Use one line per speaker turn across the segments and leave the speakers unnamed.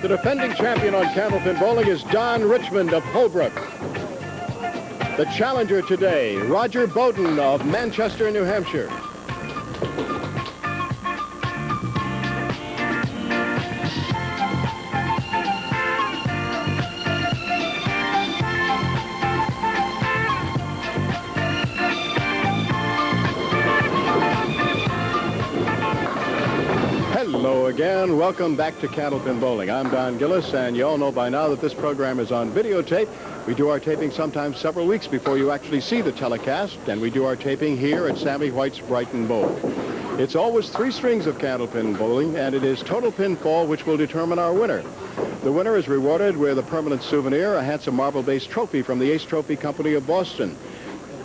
The defending champion on Candlepin Bowling is Don Richmond of Holbrook. The challenger today, Roger Beaudin of Manchester, New Hampshire. Hello again. Welcome back to Candlepin Bowling. I'm Don Gillis, and you all know by now that this program is on videotape. We do our taping sometimes several weeks before you actually see the telecast, and we do our taping here at Sammy White's Brighton Bowl. It's always 3 strings of Candlepin Bowling, and it is total pinfall which will determine our winner. The winner is rewarded with a permanent souvenir, a handsome marble-based trophy from the Ace Trophy Company of Boston.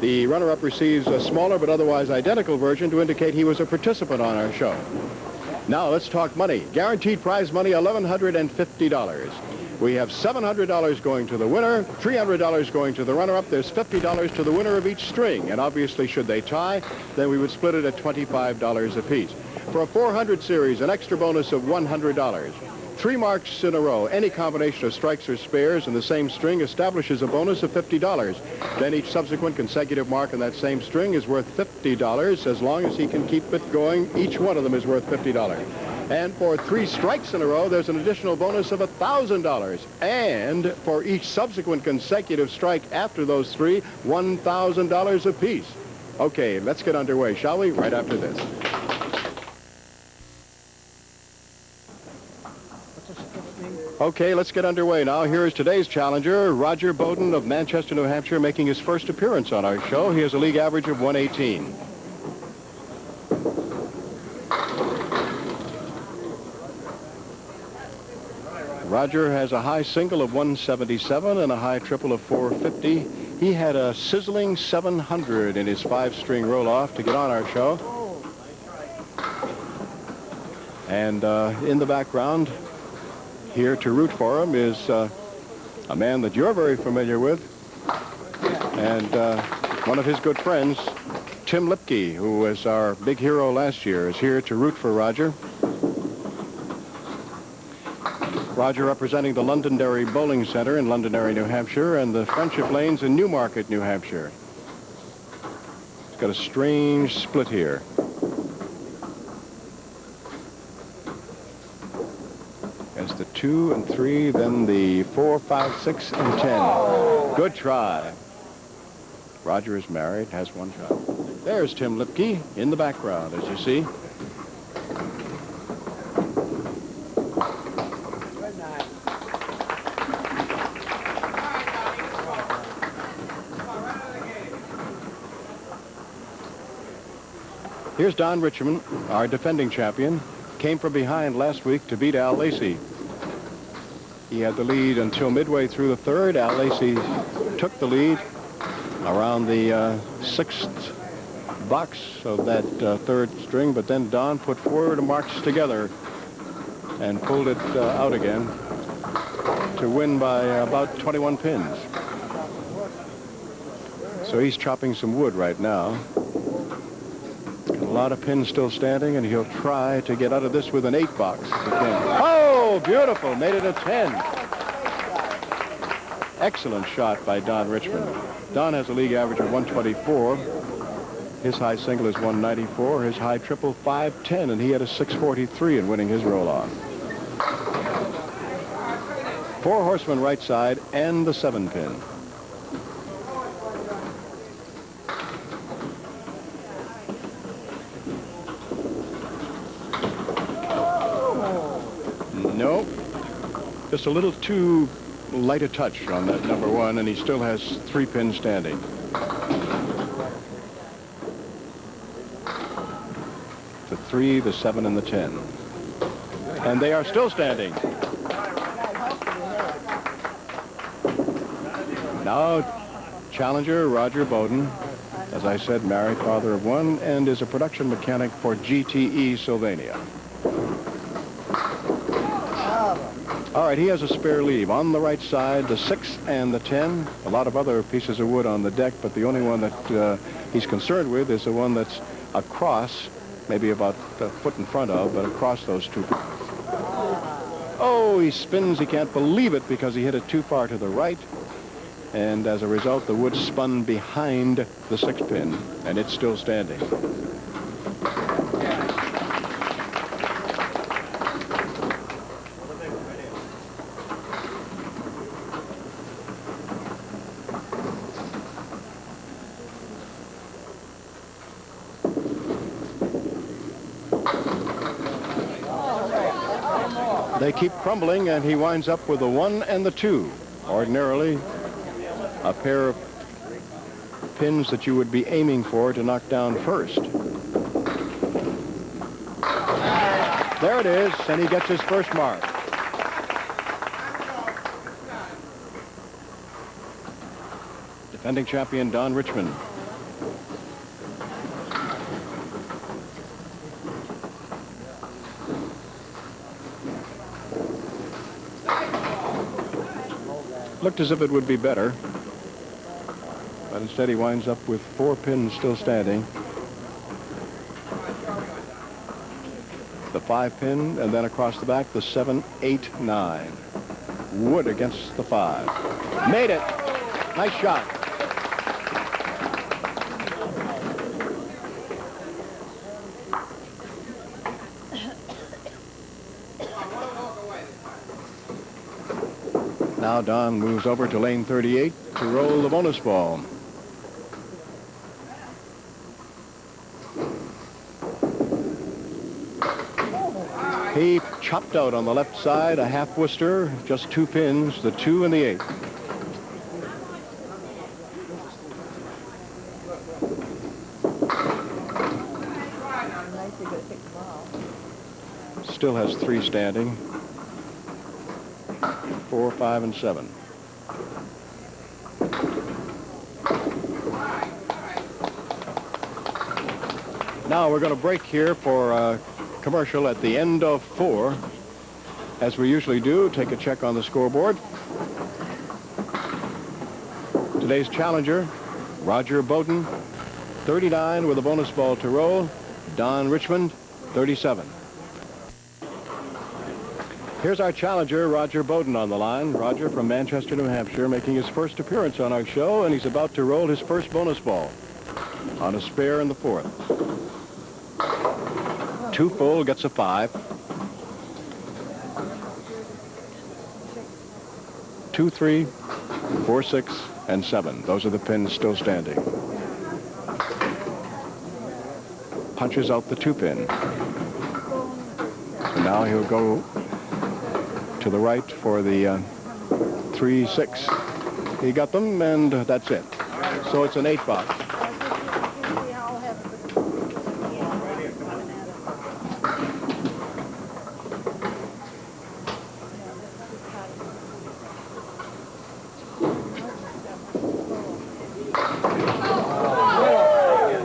The runner-up receives a smaller but otherwise identical version to indicate he was a participant on our show. Now let's talk money. Guaranteed prize money, $1,150. We have $700 going to the winner, $300 going to the runner-up. There's $50 to the winner of each string. And obviously, should they tie, then we would split it at $25 apiece. For a 400 series, an extra bonus of $100. 3 marks in a row, any combination of strikes or spares in the same string establishes a bonus of $50. Then each subsequent consecutive mark in that same string is worth $50. As long as he can keep it going, each one of them is worth $50. And for 3 strikes in a row, there's an additional bonus of $1,000. And for each subsequent consecutive strike after those 3, $1,000 apiece. Okay, let's get underway, shall we? Right after this. Okay, let's get underway now. Here is today's challenger, Roger Beaudin of Manchester, New Hampshire, making his first appearance on our show. He has a league average of 118. Roger has a high single of 177 and a high triple of 450. He had a sizzling 700 in his 5-string roll-off to get on our show. And in the background, here to root for him is a man that you're very familiar with, and one of his good friends, Tim Lipke, who was our big hero last year, is here to root for Roger. Roger representing the Londonderry Bowling Center in Londonderry, New Hampshire, and the Friendship Lanes in Newmarket, New Hampshire. It's got a strange split here. As the 2 and 3, then the 4, 5, 6, and 10. Good try. Roger is married, has 1 child. There's Tim Lipke in the background, as you see. Here's Don Richmond, our defending champion. Came from behind last week to beat Al Lacey. He had the lead until midway through the 3rd. Al Lacey took the lead around the 6th box of that 3rd string, but then Don put 4 marks together and pulled it out again to win by about 21 pins. So he's chopping some wood right now. A lot of pins still standing, and he'll try to get out of this with an 8 box if he can. Oh, beautiful. Made it a 10. Excellent shot by Don Richmond. Don has a league average of 124. His high single is 194. His high triple, 510, and he had a 643 in winning his roll-off. 4 horsemen right side and the 7-pin. Nope. Just a little too light a touch on that number 1, and he still has 3 pins standing. The 3, the 7, and the 10. And they are still standing. Now, challenger Roger Beaudin, as I said, married, father of 1, and is a production mechanic for GTE Sylvania. All right, he has a spare leave. On the right side, the 6 and the 10. A lot of other pieces of wood on the deck, but the only one that he's concerned with is the one that's across, maybe about a foot in front of, but across those 2. Oh, Oh, he spins. He can't believe it because he hit it too far to the right. And as a result, the wood spun behind the 6th pin, and it's still standing. They keep crumbling, and he winds up with the 1 and the 2. Ordinarily, a pair of pins that you would be aiming for to knock down first. There it is, and he gets his first mark. Defending champion Don Richmond. Looked as if it would be better, but instead he winds up with 4 pins still standing. The 5 pin, and then across the back, the 7, 8, 9. Wood against the 5. Made it. Nice shot. Now Don moves over to lane 38 to roll the bonus ball. He chopped out on the left side a half Worcester, just 2 pins, the 2 and the 8. Still has 3 standing. 4, 5, and 7. Now we're going to break here for a commercial at the end of 4. As we usually do, take a check on the scoreboard. Today's challenger, Roger Beaudin, 39 with a bonus ball to roll. Don Richmond, 37. Here's our challenger, Roger Beaudin, on the line. Roger from Manchester, New Hampshire, making his first appearance on our show, and he's about to roll his first bonus ball on a spare in the 4th. 2 full, gets a 5. 2, 3, 4, 6, and 7. Those are the pins still standing. Punches out the 2 pin. And now he'll go to the right for the 3, 6. He got them, and that's it. So it's an 8 box.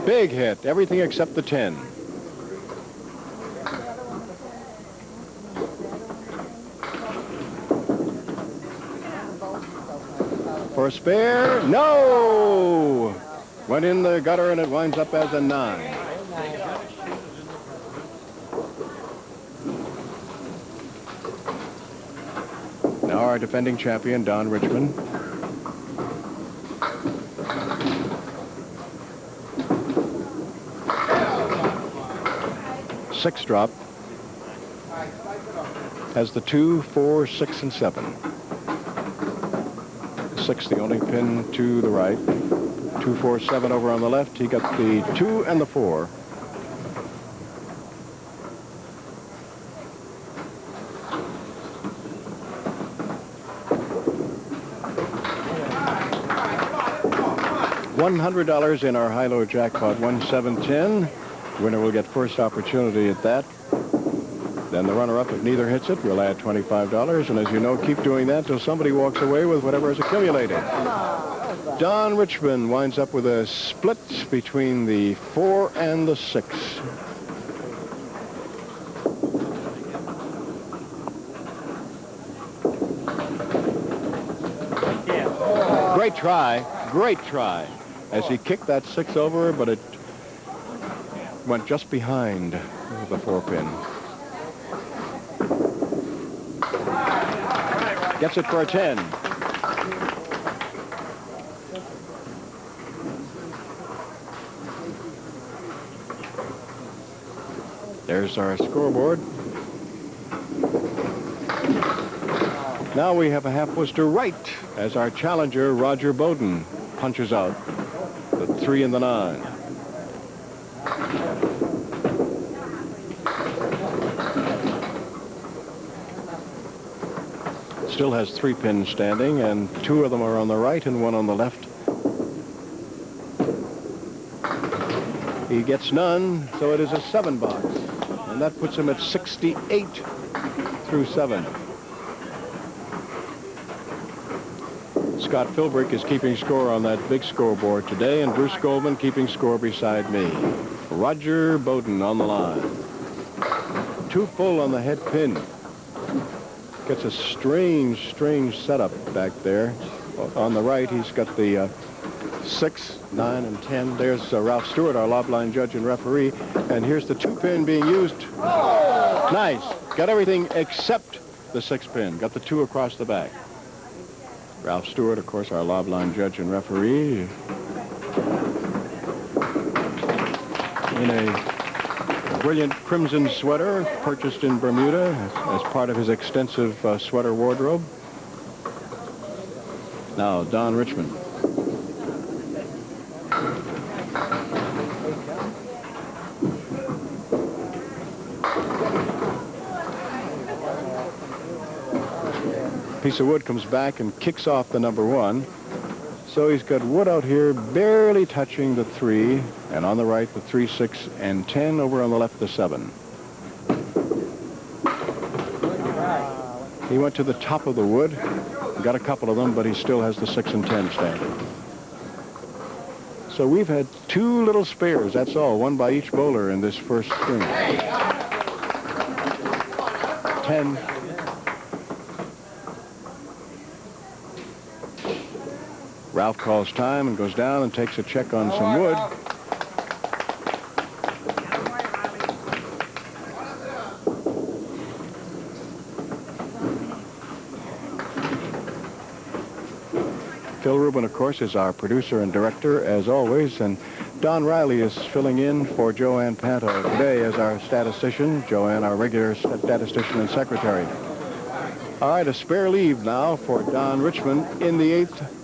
Big hit, everything except the 10. For a spare, no! Went in the gutter, and it winds up as a 9. Now our defending champion, Don Richmond. Six drop. Has the 2, 4, 6, and 7. 6, the only pin to the right. 2, 4, 7 over on the left. He got the 2 and the 4. $100 in our high-low jackpot, 1-7-10. Winner will get first opportunity at that. Then the runner-up, if neither hits it, will add $25. And as you know, keep doing that till somebody walks away with whatever is accumulated. Don Richmond winds up with a split between the 4 and the 6. Great try, great try. As he kicked that 6 over, but it went just behind the 4 pin. Gets it for a 10. There's our scoreboard. Now we have a half push to right as our challenger, Roger Beaudin, punches out the 3 and the 9. Still has 3 pins standing, and 2 of them are on the right and 1 on the left. He gets none, so it is a 7 box, and that puts him at 68 through 7. Scott Philbrick is keeping score on that big scoreboard today, and Bruce Goldman keeping score beside me. Roger Beaudin on the line. 2 full on the head pin. Gets a strange setup back there. On the right, he's got the 6, 9, and 10. There's Ralph Stewart, our lob line judge and referee. And here's the 2 pin being used. Nice. Got everything except the 6 pin. Got the 2 across the back. Ralph Stewart, of course, our lob line judge and referee. In a brilliant crimson sweater purchased in Bermuda as part of his extensive sweater wardrobe. Now, Don Richmond. Piece of wood comes back and kicks off the number 1. So he's got wood out here barely touching the 3, and on the right the 3, 6, and 10. Over on the left the 7. He went to the top of the wood, got a couple of them, but he still has the 6 and 10 standing. So we've had 2 little spares, that's all, 1 by each bowler in this first string. 10. Ralph calls time and goes down and takes a check on some wood. Phil Rubin, of course, is our producer and director, as always, and Don Riley is filling in for Joanne Panto today as our statistician. Joanne, our regular statistician and secretary. All right, a spare leave now for Don Richmond in the 8th.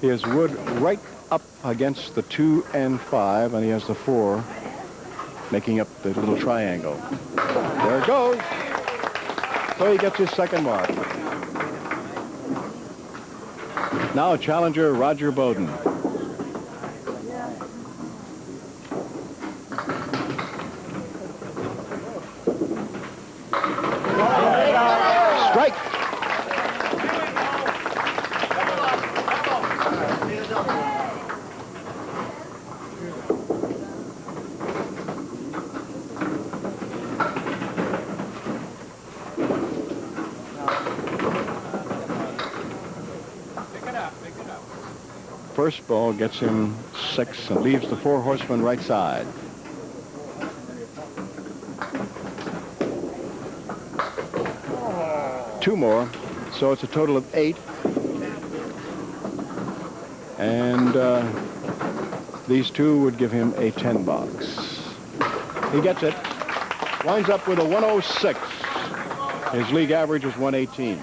He has wood right up against the 2 and 5, and he has the 4 making up the little triangle. There it goes. So he gets his 2nd mark. Now challenger Roger Beaudin. Strike. First ball gets him 6 and leaves the 4 horsemen right side. Two more, so it's a total of 8. And these 2 would give him a 10 box. He gets it. Winds up with a 106. His league average is 118.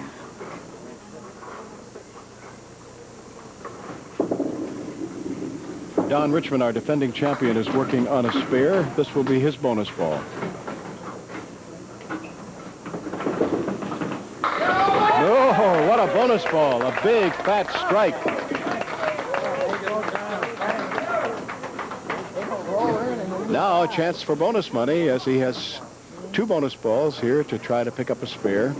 Don Richmond, our defending champion, is working on a spare. This will be his bonus ball. Oh, what a bonus ball. A big, fat strike. Now a chance for bonus money as he has 2 bonus balls here to try to pick up a spare.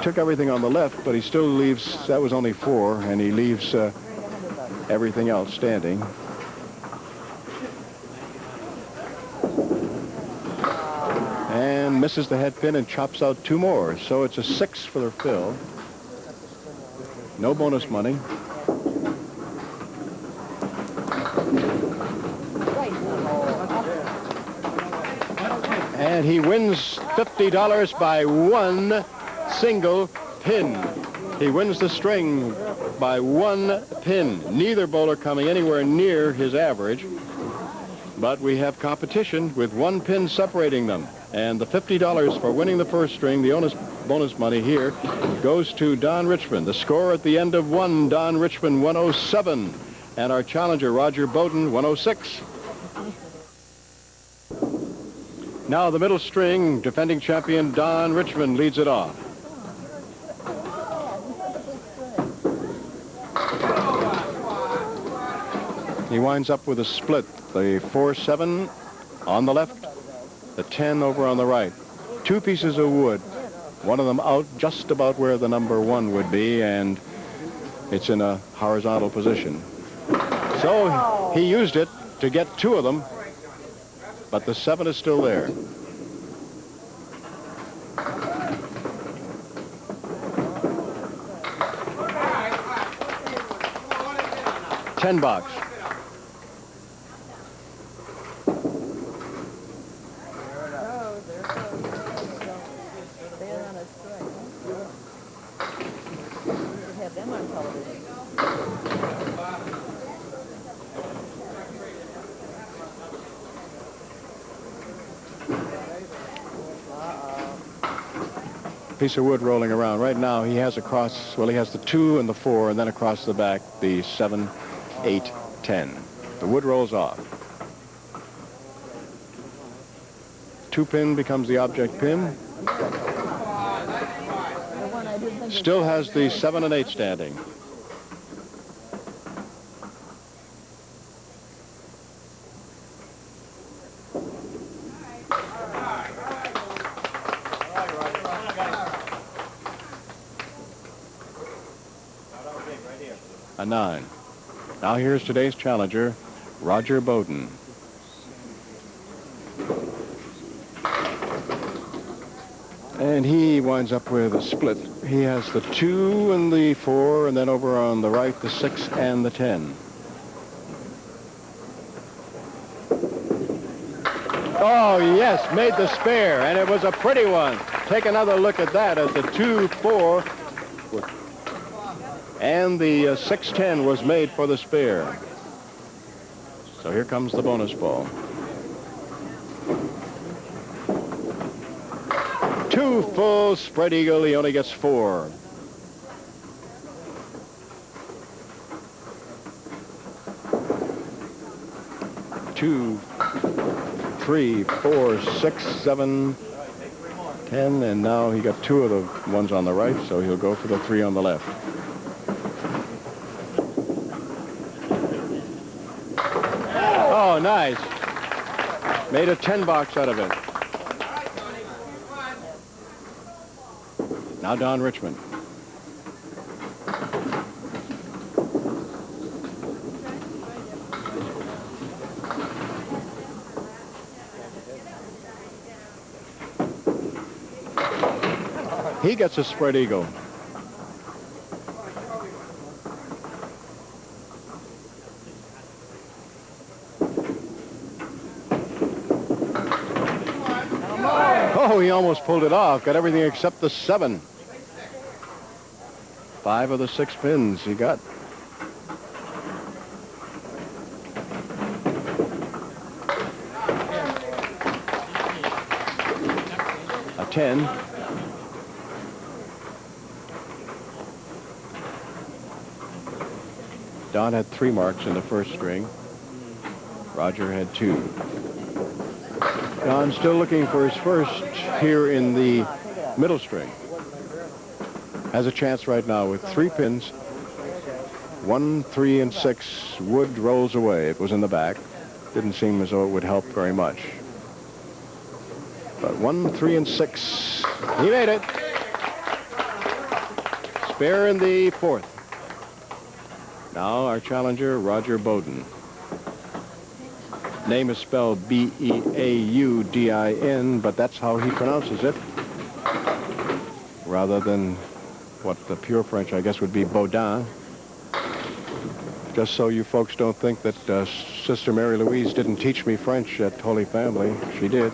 Took everything on the left, but he still leaves, that was only 4, and he leaves everything else standing. And misses the head pin and chops out 2 more. So it's a 6 for the fill. No bonus money. And he wins $50 by one single pin. He wins the string by one pin. Neither bowler coming anywhere near his average. But we have competition with one pin separating them. And the $50 for winning the first string, the bonus money here, goes to Don Richmond. The score at the end of one, Don Richmond 107. And our challenger, Roger Beaudin, 106. Now the middle string, defending champion Don Richmond leads it off. He winds up with a split. The 4-7 on the left, the 10 over on the right. Two pieces of wood, one of them out just about where the number 1 would be, and it's in a horizontal position. So he used it to get 2 of them, but the 7 is still there. $10. Piece of wood rolling around. Right now he has across, well, he has the 2 and the 4, and then across the back the 7, 8, 10. The wood rolls off. 2 pin becomes the object pin. Still has the 7 and 8 standing. A 9. Now here's today's challenger, Roger Beaudin. And he winds up with a split. He has the 2 and the 4, and then over on the right, the 6 and the 10. Oh, yes, made the spare, and it was a pretty one. Take another look at that as the 2, 4, and the 6-10 was made for the spare. So here comes the bonus ball. 2 full spread eagle. He only gets 4. Two, 3, 4, 6, 7, 10, and now he got 2 of the ones on the right, so he'll go for the 3 on the left. Oh, nice. Made a 10 box out of it. Now Don Richmond. He gets a spread eagle. Oh, he almost pulled it off. Got everything except the 7. 5 of the 6 pins he got. A 10. Don had 3 marks in the first string. Roger had 2. Don still looking for his first here in the middle string. Has a chance right now with 3 pins. 1, 3, and 6. Wood rolls away. It was in the back. Didn't seem as though it would help very much. But 1, 3, and 6. He made it. Spare in the 4th. Now our challenger, Roger Beaudin. Name is spelled B-E-A-U-D-I-N, but that's how he pronounces it, rather than what the pure French, I guess, would be Beaudin. Just so you folks don't think that Sister Mary Louise didn't teach me French at Holy Family. She did.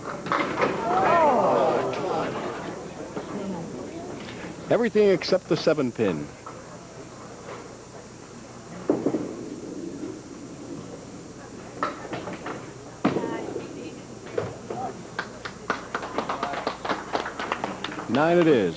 Everything except the 7-pin. Nine it is.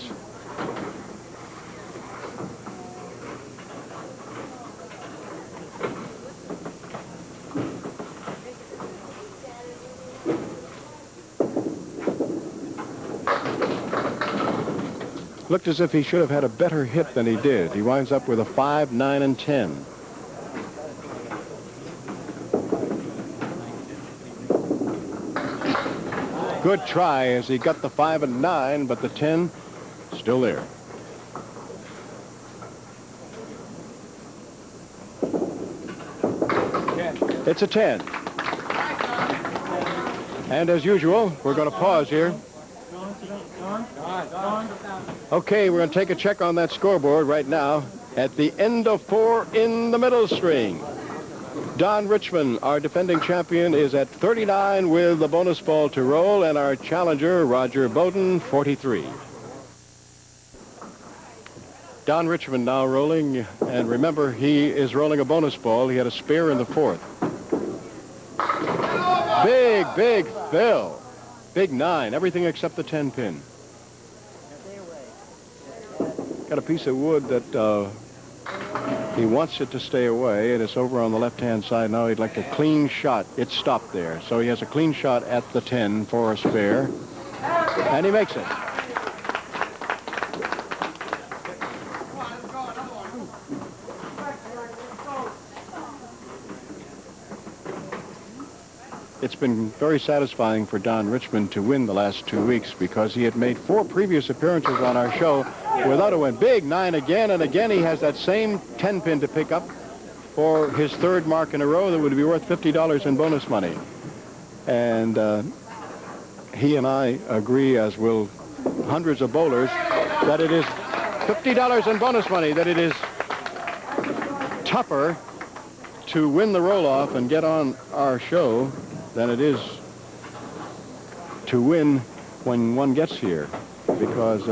Looked as if he should have had a better hit than he did. He winds up with a 5, 9, and 10. Good try as he got the 5 and 9, but the 10 still there. It's a 10. And as usual, we're going to pause here. Okay, we're going to take a check on that scoreboard right now. At the end of 4 in the middle string, Don Richmond, our defending champion, is at 39 with the bonus ball to roll, and our challenger, Roger Beaudin, 43. Don Richmond now rolling, and remember, he is rolling a bonus ball. He had a spare in the 4th. Big fill. Big 9, everything except the 10-pin. Got a piece of wood that he wants it to stay away, and it's over on the left-hand side now. He'd like a clean shot. It stopped there, so he has a clean shot at the 10 for a spare, and he makes it. It's been very satisfying for Don Richmond to win the last 2 weeks because he had made 4 previous appearances on our show without a win. Big 9 again, and again he has that same 10-pin to pick up for his 3rd mark in a row that would be worth $50 in bonus money. And he and I agree, as will hundreds of bowlers, that it is $50 in bonus money, that it is tougher to win the roll-off and get on our show than it is to win when one gets here, because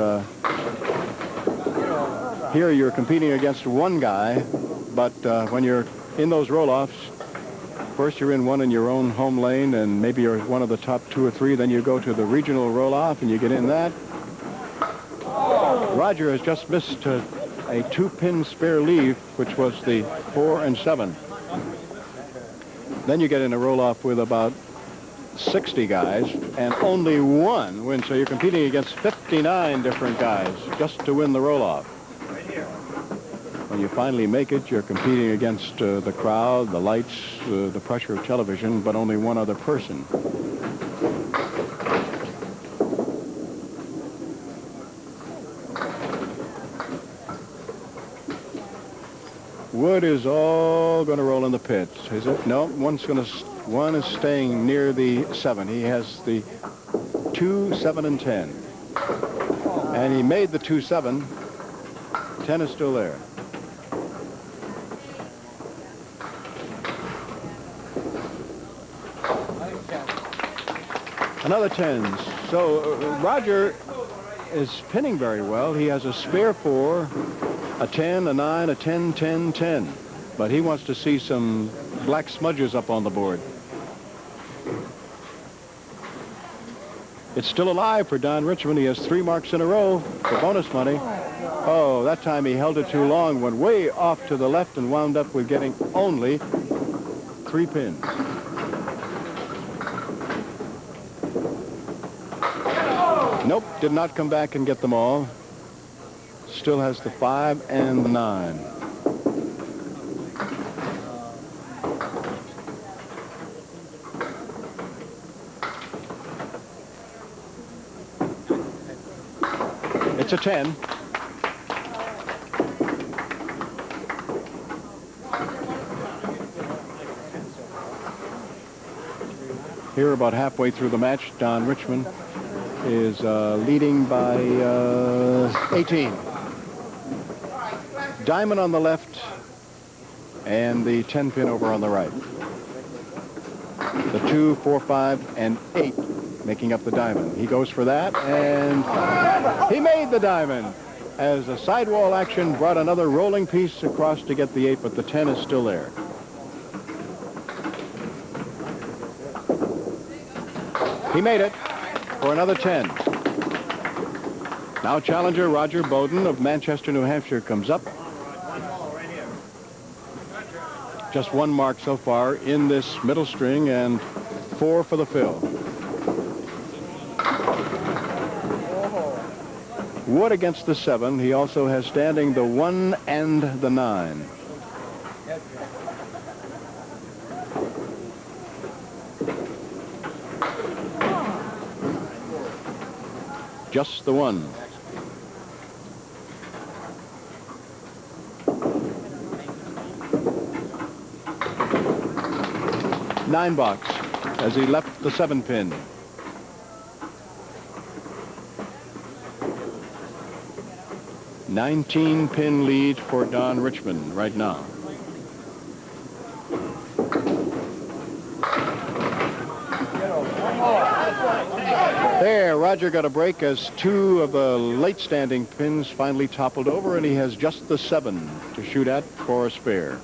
here you're competing against one guy, but when you're in those roll-offs, first you're in one in your own home lane, and maybe you're one of the top 2 or 3, then you go to the regional roll-off and you get in that. Roger has just missed a 2-pin spare leave, which was the 4 and 7. Then you get in a roll-off with about 60 guys, and only one wins. So you're competing against 59 different guys just to win the roll-off. When you finally make it, you're competing against the crowd, the lights, the pressure of television, but only one other person. Wood is all going to roll in the pits, is it? No, one is staying near the 7. He has the 2, 7, and 10. And he made the 2, 7. 10 is still there. Another 10. So Roger is pinning very well. He has a spare 4, a 10, a 9, a 10, 10, 10. But he wants to see some black smudges up on the board. It's still alive for Don Richmond. He has 3 marks in a row for bonus money. Oh, that time he held it too long, went way off to the left, and wound up with getting only 3 pins. Nope, did not come back and get them all. Still has the 5 and the 9. It's a 10. Here, about halfway through the match, Don Richmond is leading by 18. Diamond on the left and the 10 pin over on the right. The 2, 4, 5, and 8 making up the diamond. He goes for that, and he made the diamond. as the sidewall action brought another rolling piece across to get the 8, but the 10 is still there. He made it for another 10. Now challenger Roger Beaudin of Manchester, New Hampshire comes up. Just one mark so far in this middle string and 4 for the fill. Wood against the 7. He also has standing the 1 and the 9. Just the 1. Nine box as he left the 7 pin. $19-pin lead for Don Richmond right now. There, Roger got a break as 2 of the late standing pins finally toppled over, and he has just the 7 to shoot at for a spare.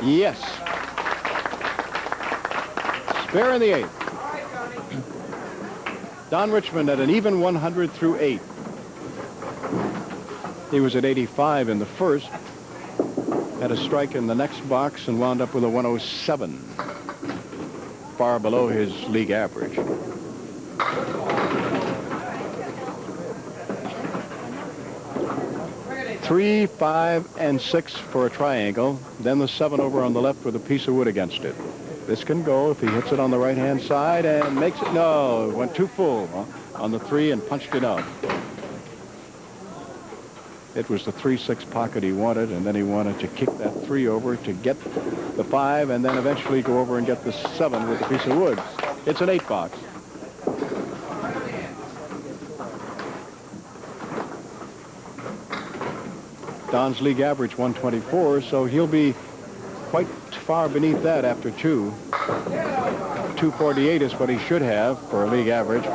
Yes. Spare in the 8th. Don Richmond at an even 100 through 8. He was at 85 in the first. Had a strike in the next box and wound up with a 107. Far below his league average. Three, 5, and 6 for a triangle. Then the 7 over on the left with a piece of wood against it. This can go if he hits it on the right-hand side and makes it. No, it went too full on the 3 and punched it out. It was the 3-6 pocket he wanted, and then he wanted to kick that 3 over to get the 5 and then eventually go over and get the 7 with a piece of wood. It's an 8 box. Don's league average 124, so he'll be quite far beneath that after 2. 248 is what he should have for a league average.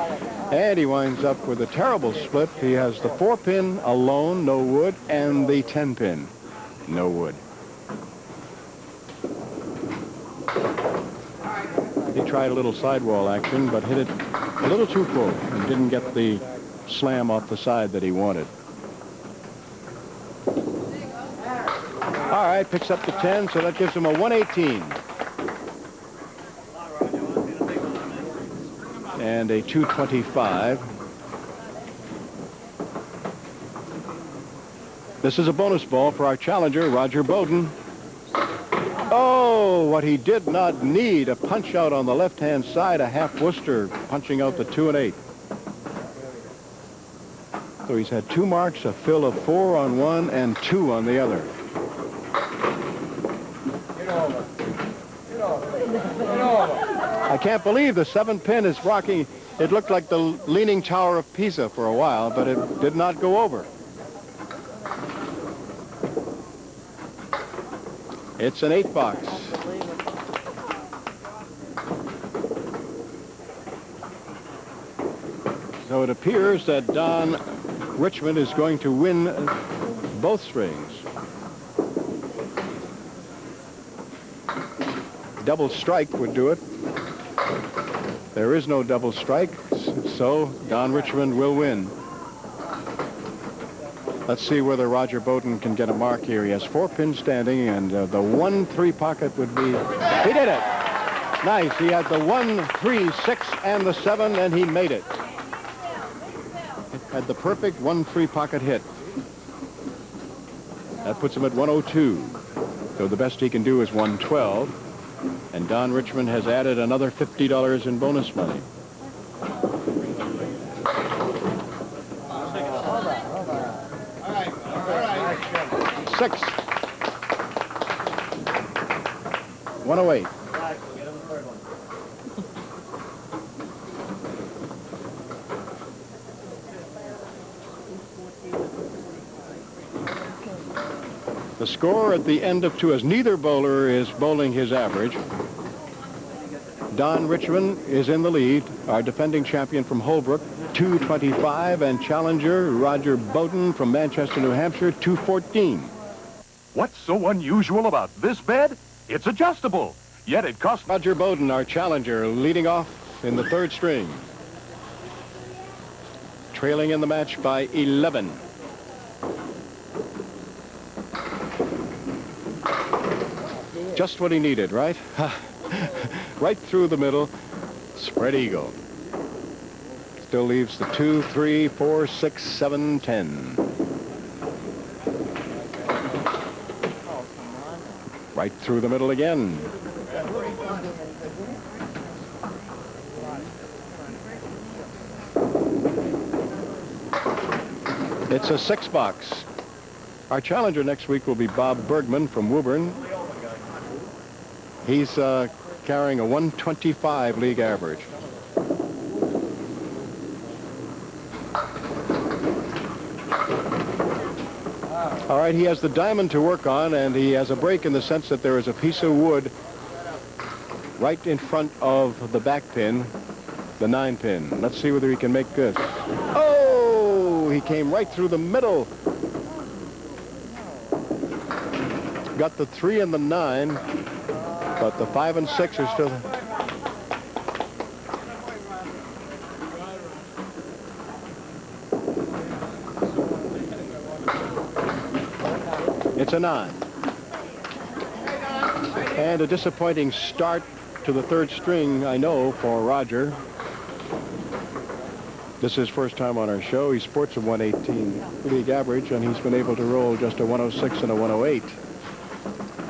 And he winds up with a terrible split. He has the 4-pin alone, no wood, and the 10-pin, no wood. He tried a little sidewall action, but hit it a little too full and didn't get the slam off the side that he wanted. All right, picks up the 10, so that gives him a 118. And a 225. This is a bonus ball for our challenger, Roger Beaudin. Oh, what he did not need, a punch out on the left-hand side, a half Worcester punching out the 2 and 8. So he's had 2 marks, a fill of 4 on one and 2 on the other. I can't believe the 7-pin is rocking. It looked like the Leaning Tower of Pisa for a while, but it did not go over. It's an 8 box. So it appears that Don Richmond is going to win both strings. Double strike would do it. There is no double strike, so Don Richmond will win. Let's see whether Roger Beaudin can get a mark here. He has 4 pins standing, and the 1-3 pocket would be. He did it. Nice. He had the 1, 3, 6, and the 7, and he made it. Had the perfect 1-3 pocket hit. That puts him at 102. So the best he can do is 112. And Don Richmond has added another $50 in bonus money. Six. 108. The score at the end of 2, as neither bowler is bowling his average. Don Richmond is in the lead, our defending champion from Holbrook, 225, and challenger Roger Beaudin from Manchester, New Hampshire, 214.
What's so unusual about this bed? It's adjustable, yet it costs...
Roger Beaudin, our challenger, leading off in the third string. Trailing in the match by 11. Just what he needed, right? Right through the middle. Spread eagle. Still leaves the 2, 3, 4, 6, 7, 10. Right through the middle again. It's a 6-box. Our challenger next week will be Bob Bergman from Woburn. He's carrying a 125 league average. All right, he has the diamond to work on, and he has a break in the sense that there is a piece of wood right in front of the back pin, the 9 pin. Let's see whether he can make this. Oh, he came right through the middle. Got the 3 and the 9, but the 5 and 6 are still... It's a 9. And a disappointing start to the third string, I know, for Roger. This is his first time on our show. He sports a 118 league average, and he's been able to roll just a 106 and a 108.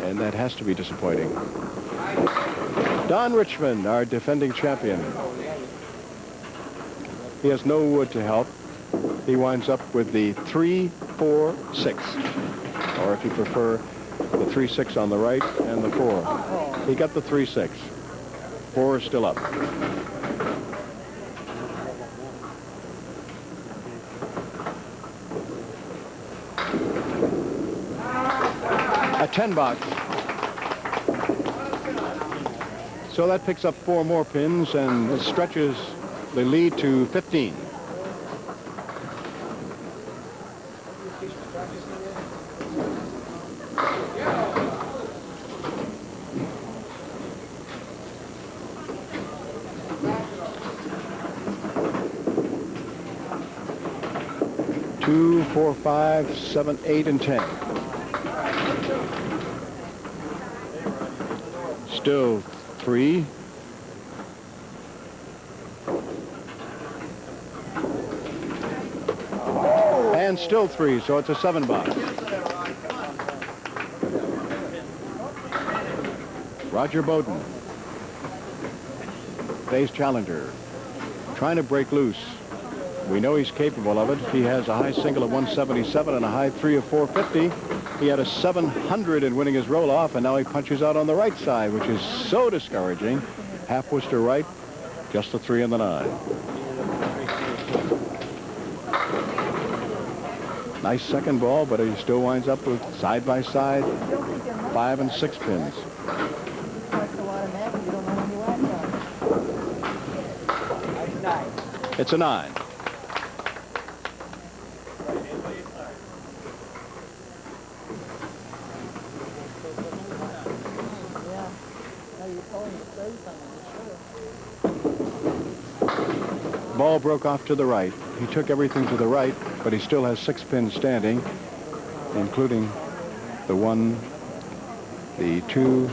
And that has to be disappointing. Don Richmond, our defending champion. He has no wood to help. He winds up with the 3, 4, 6. Or if you prefer, the 3, 6 on the right and the 4. He got the 3, 6. 4 is still up. A 10-box. So that picks up 4 more pins, and it stretches the lead to 15. Two, 4, 5, 7, 8, and 10. Still 3. And still 3, so it's a 7-box. Roger Beaudin, today's challenger, trying to break loose. We know he's capable of it. He has a high single of 177 and a high 3 of 450. He had a 700 in winning his roll-off, and now he punches out on the right side, which is so discouraging. Half Worcester right, just the 3 and the 9. Nice second ball, but he still winds up with side-by-side 5 and 6 pins. It's a 9. Ball broke off to the right. He took everything to the right, but he still has 6 pins standing, including the 1, the 2,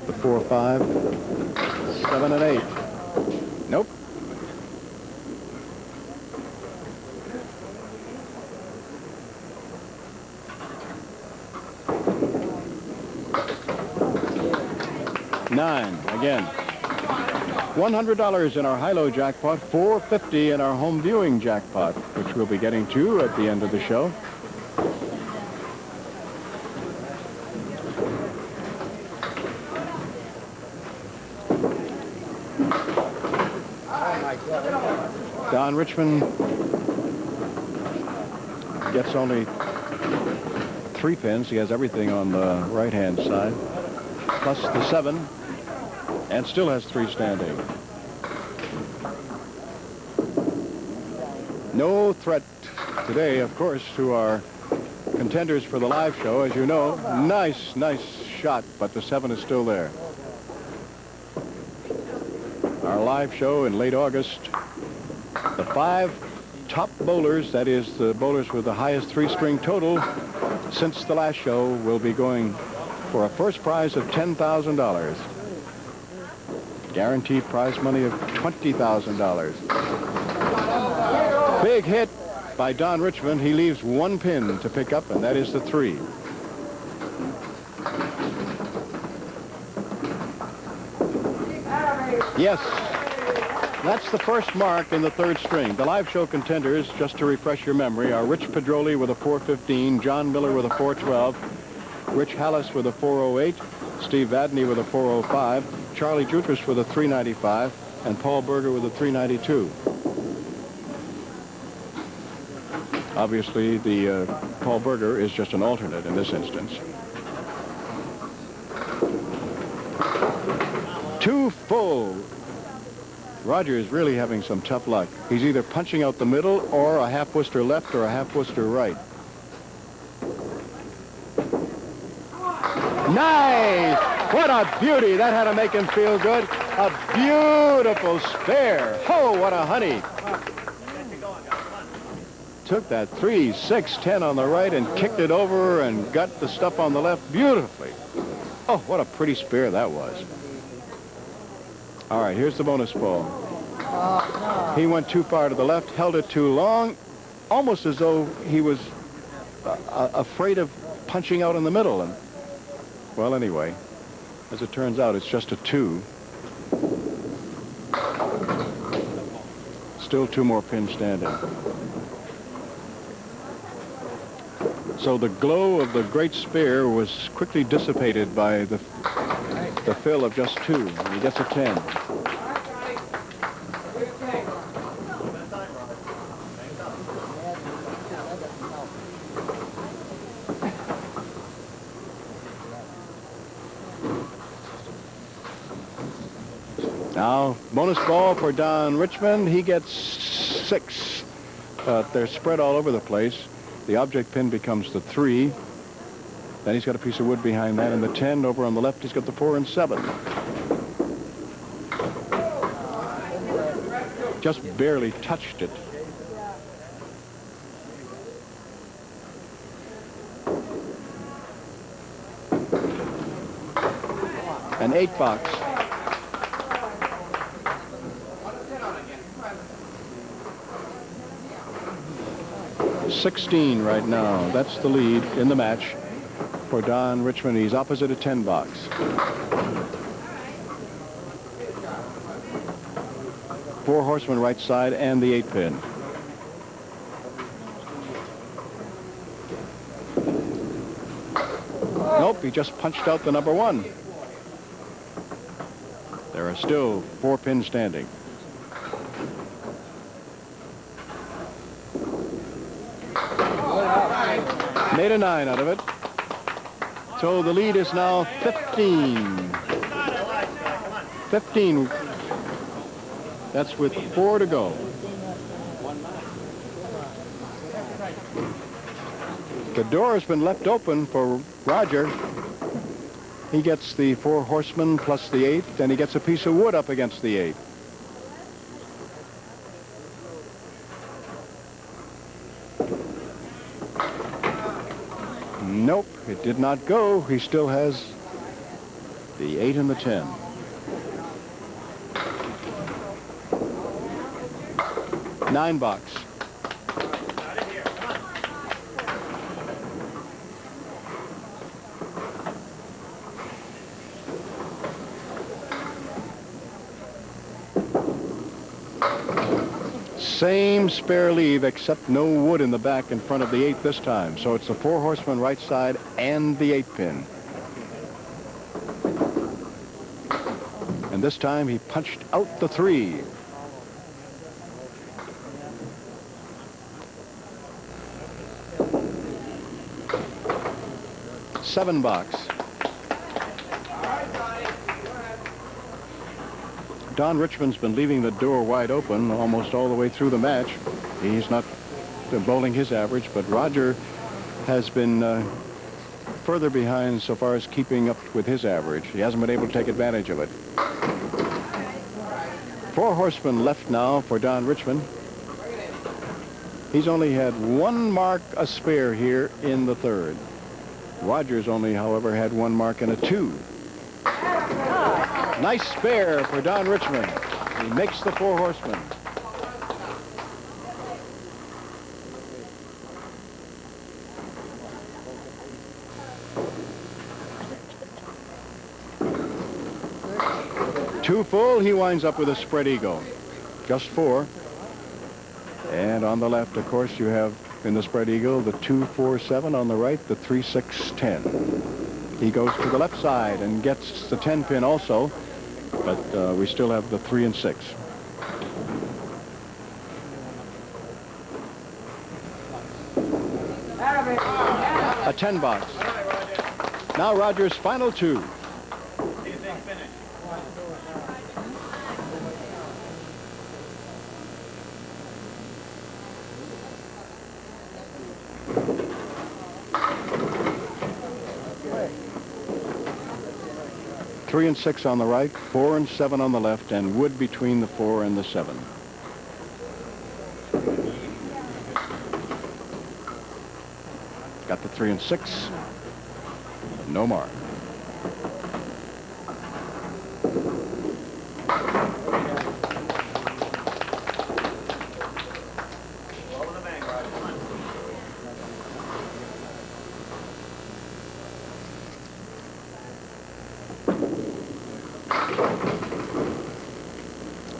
the 4, 5, 7, and 8. Nope. Nine again. $100 in our high-low jackpot, $450 in our home viewing jackpot, which we'll be getting to at the end of the show. Don Richmond gets only 3 pins. He has everything on the right-hand side, plus the 7. And still has 3 standing. No threat today, of course, to our contenders for the live show. As you know, nice shot, but the 7 is still there. Our live show in late August, the 5 top bowlers, that is the bowlers with the highest 3-string total since the last show, will be going for a first prize of $10,000. Guaranteed prize money of $20,000. Big hit by Don Richmond. He leaves 1 pin to pick up, and that is the 3. Yes, that's the first mark in the 3rd string. The live show contenders, just to refresh your memory, are Rich Pedroli with a 415, John Miller with a 412, Rich Hallis with a 408, Steve Vadney with a 405, Charlie Jutras with a 395, and Paul Berger with a 392. Obviously, the Paul Berger is just an alternate in this instance. 2 full. Roger is really having some tough luck. He's either punching out the middle or a half Worcester left or a half Worcester right. Nice! What a beauty. That had to make him feel good. A beautiful spare. Oh, what a honey. Took that 3, 6, 10 on the right and kicked it over and got the stuff on the left beautifully. Oh, what a pretty spare that was. All right, here's the bonus ball. He went too far to the left, held it too long, almost as though he was afraid of punching out in the middle. And well, anyway, as it turns out, it's just a 2. Still 2 more pins standing. So the glow of the great spare was quickly dissipated by the fill of just 2. And he gets a 10. Now, bonus ball for Don Richmond. He gets 6. They're spread all over the place. The object pin becomes the 3. Then he's got a piece of wood behind that, and the 10 over on the left, he's got the 4 and 7. Just barely touched it. An 8 box. $16 right now. That's the lead in the match for Don Richmond. He's opposite a 10 box. Four horsemen right side and the 8 pin. Nope, he just punched out the number 1. There are still 4 pins standing. Made a 9 out of it. So the lead is now 15. 15. That's with 4 to go. The door has been left open for Roger. He gets the 4 horsemen plus the 8, then he gets a piece of wood up against the 8. Nope, it did not go. He still has the 8 and the 10. Nine box. Same spare leave, except no wood in the back in front of the 8 this time. So it's the 4 horsemen right side and the 8 pin. And this time he punched out the 3. Seven box. Don Richmond's been leaving the door wide open almost all the way through the match. He's not bowling his average, but Roger has been further behind so far as keeping up with his average. He hasn't been able to take advantage of it. 4 horsemen left now for Don Richmond. He's only had 1 mark a spare here in the 3rd. Rogers only, however, had 1 mark and a 2. Nice spare for Don Richmond. He makes the 4 horsemen. Two full, he winds up with a spread eagle. Just 4. And on the left, of course, you have in the spread eagle the 2-4-7. On the right, the 3-6-10. He goes to the left side and gets the 10 pin also, but we still have the 3 and 6. A 10 box. Now Rogers' final 2. Three and 6 on the right, 4 and 7 on the left, and wood between the 4 and the 7. Got the 3 and 6. No mark.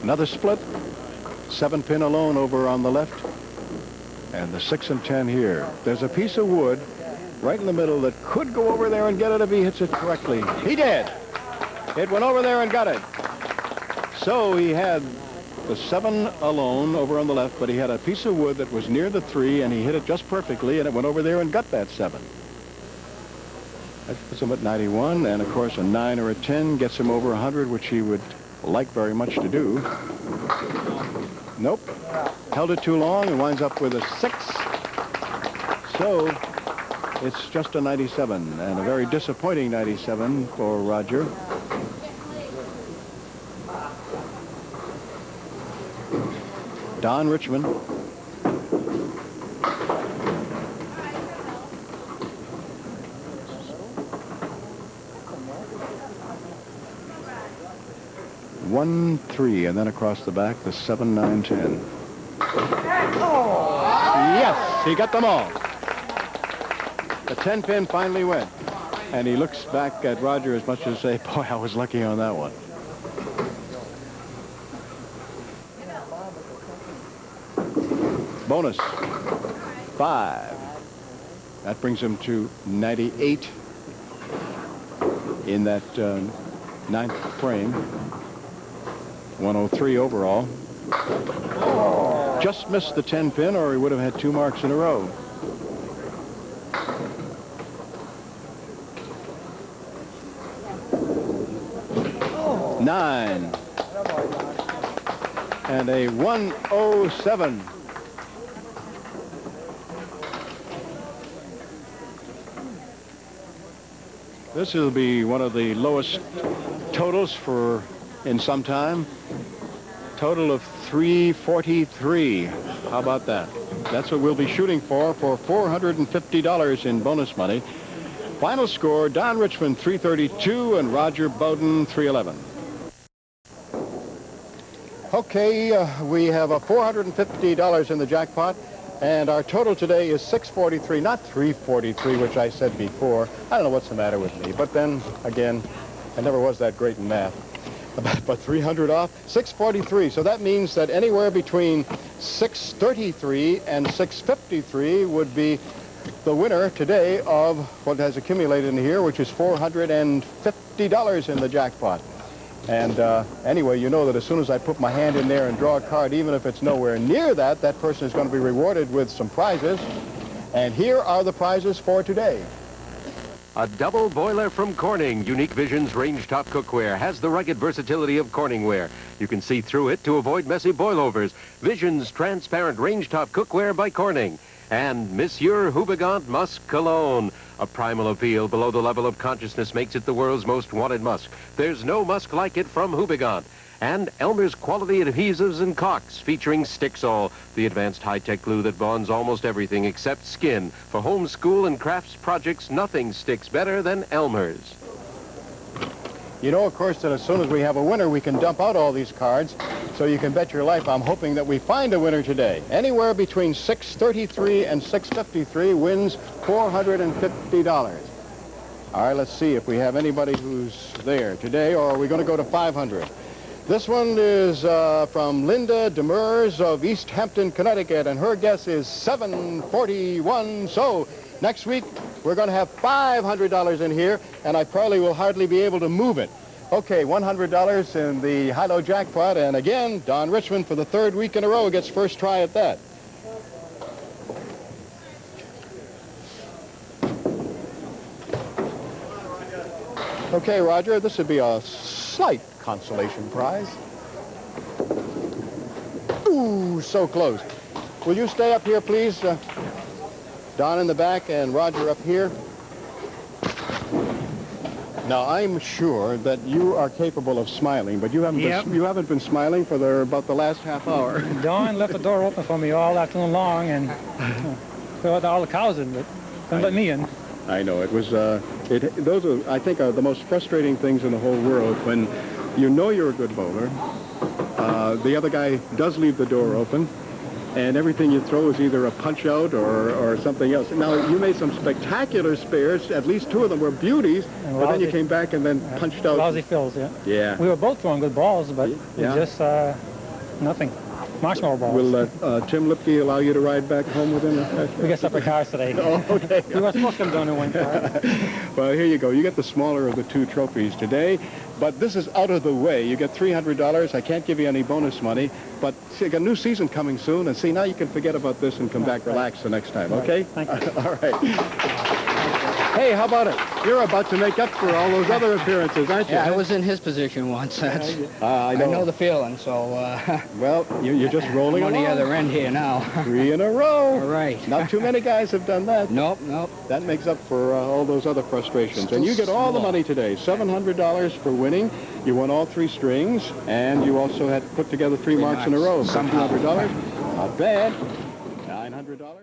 Another split. 7 pin alone over on the left. And the 6 and 10 here. There's a piece of wood right in the middle that could go over there and get it if he hits it correctly. He did. It went over there and got it. So he had the 7 alone over on the left, but he had a piece of wood that was near the 3, and he hit it just perfectly, and it went over there and got that 7. That puts him at 91, and of course a 9 or a 10 gets him over 100, which he would like very much to do. Nope. Held it too long and winds up with a 6. So it's just a 97, and a very disappointing 97 for Roger. Don Richmond. One, 3, and then across the back, the 7, 9, 10. Oh. Yes, he got them all. The 10 pin finally went. And he looks back at Roger as much as to say, boy, I was lucky on that one. Bonus. 5. That brings him to 98 in that 9th frame. 103 overall. Oh. Just missed the 10 pin, or he would have had 2 marks in a row. Oh. 9. And a 107. This will be one of the lowest totals for in some time. Total of 343. How about that? That's what we'll be shooting for $450 in bonus money. Final score, Don Richmond 332 and Roger Beaudin 311. Okay, we have a $450 in the jackpot, and our total today is 643, not 343, which I said before. I don't know what's the matter with me, but then again, I never was that great in math. But 300 off, 643. So that means that anywhere between 633 and 653 would be the winner today of what has accumulated in here, which is $450 in the jackpot. And anyway, you know that as soon as I put my hand in there and draw a card, even if it's nowhere near that, that person is going to be rewarded with some prizes. And here are the prizes for today.
A double boiler from Corning. Unique Vision's range-top cookware has the rugged versatility of Corningware. You can see through it to avoid messy boilovers. Vision's transparent range-top cookware by Corning. And Monsieur Houbigant Musk Cologne. A primal appeal below the level of consciousness makes it the world's most wanted musk. There's no musk like it from Houbigant. And Elmer's quality adhesives and caulks featuring Stixol, the advanced high-tech glue that bonds almost everything except skin. For home, school, and crafts projects, nothing sticks better than Elmer's.
You know, of course, that as soon as we have a winner, we can dump out all these cards. So you can bet your life I'm hoping that we find a winner today. Anywhere between 633 and 653 wins $450. All right, let's see if we have anybody who's there today, or are we going to go to 500? This one is from Linda Demers of East Hampton, Connecticut, and her guess is 741. So next week, we're going to have $500 in here, and I probably will hardly be able to move it. Okay, $100 in the high-low jackpot, and again, Don Richmond for the third week in a row gets first try at that. Okay, Roger, this would be a slight consolation prize. Ooh, so close. Will you stay up here, please? Don in the back and Roger up here. Now, I'm sure that you are capable of smiling, but you haven't been smiling for about the last half hour.
Dawn left the door open for me all afternoon long, and let all the cows in, but couldn't let me in.
I know. It was, those are, I think, are the most frustrating things in the whole world when you know you're a good bowler. The other guy does leave the door open, and everything you throw is either a punch-out or something else. Now, you made some spectacular spares. At least two of them were beauties, but then you came back and then punched out.
Lousy fills, yeah.
Yeah.
We were both throwing good balls, but
yeah.
Just nothing. Marshmallow balls.
Will Tim Lipke allow you to ride back home with him?
We got separate cars today.
Oh, okay.
We were supposed to come down in one car.
Well, here you go. You get the smaller of the two trophies today, but this is out of the way. You get $300. I can't give you any bonus money, but see, you got a new season coming soon, and see, now you can forget about this and come back relaxed the next time, okay?
Thank you.
All right. Hey, how about it? You're about to make up for all those other appearances, aren't you?
Yeah, I was in his position once. That's,
I
I know the feeling, so
well, you're just rolling
I'm on
along.
the other end here now.
3 in a row.
All right.
Not too many guys have done that.
Nope.
That makes up for all those other frustrations. And you get all the money today, $700 for winning. You won all 3 strings, and you also had put together 3 marks in a row.
Somehow.
$200. Not bad. $900.